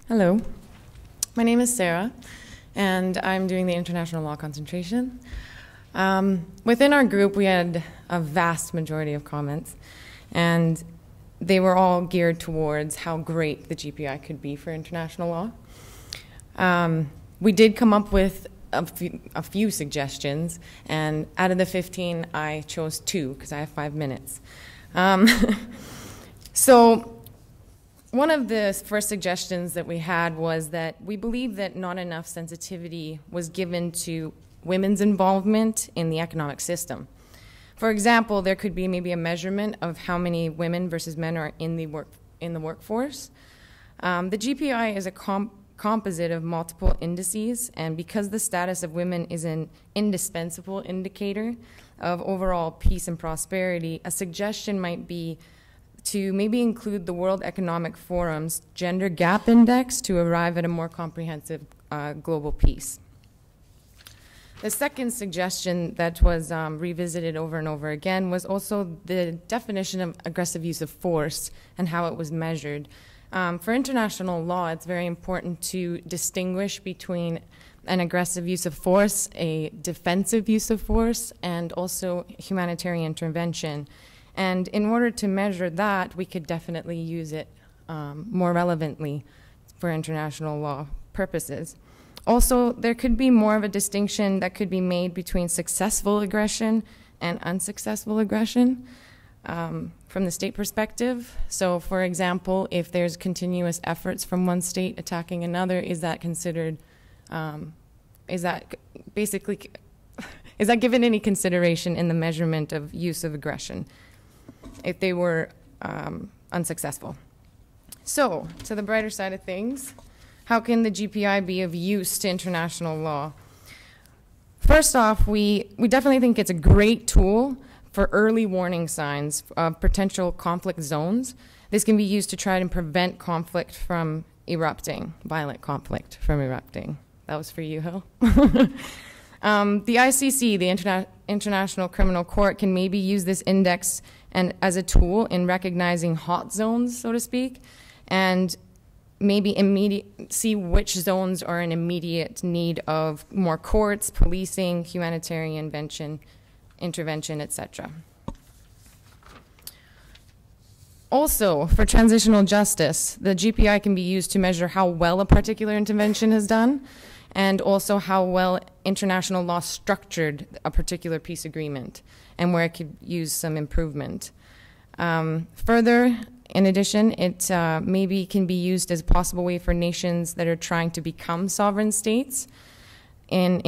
Hello, my name is Sarah, and I'm doing the international law concentration. Within our group, we had a vast majority of comments, and they were all geared towards how great the GPI could be for international law. We did come up with a few suggestions, and out of the 15, I chose 2 because I have 5 minutes. So one of the first suggestions that we had was that we believe that not enough sensitivity was given to women's involvement in the economic system. For example, there could be maybe a measurement of how many women versus men are in the workforce. The GPI is a composite of multiple indices, and because the status of women is an indispensable indicator of overall peace and prosperity, a suggestion might be to maybe include the World Economic Forum's Gender Gap Index to arrive at a more comprehensive global peace. The second suggestion that was revisited over and over again was also the definition of aggressive use of force and how it was measured. For international law, it's very important to distinguish between an aggressive use of force, a defensive use of force, and also humanitarian intervention. And in order to measure that, we could definitely use it more relevantly for international law purposes. Also, there could be more of a distinction that could be made between successful aggression and unsuccessful aggression from the state perspective. So, for example, if there's continuous efforts from one state attacking another, is that considered, is that given any consideration in the measurement of use of aggression if they were unsuccessful? So, to the brighter side of things, how can the GPI be of use to international law? First off, we definitely think it's a great tool for early warning signs of potential conflict zones. This can be used to try to prevent conflict from erupting, violent conflict from erupting. That was for you, Hill. The ICC, the International Criminal Court, can maybe use this index and as a tool in recognizing hot zones, so to speak, and maybe see which zones are in immediate need of more courts, policing, humanitarian intervention, etc. Also, for transitional justice, the GPI can be used to measure how well a particular intervention has done, and also how well international law structured a particular peace agreement, and where it could use some improvement. Further, in addition, it maybe can be used as a possible way for nations that are trying to become sovereign states in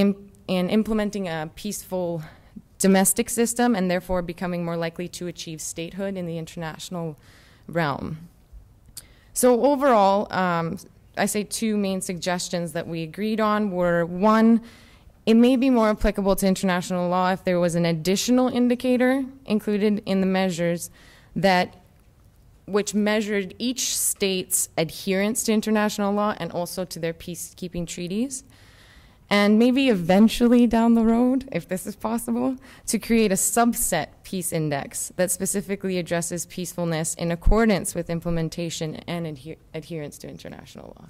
implementing a peaceful domestic system and therefore becoming more likely to achieve statehood in the international realm. So overall, I say 2 main suggestions that we agreed on were, 1, it may be more applicable to international law if there was an additional indicator included in the measures which measured each state's adherence to international law and also to their peacekeeping treaties. And maybe eventually down the road, if this is possible, to create a subset peace index that specifically addresses peacefulness in accordance with implementation and adherence to international law.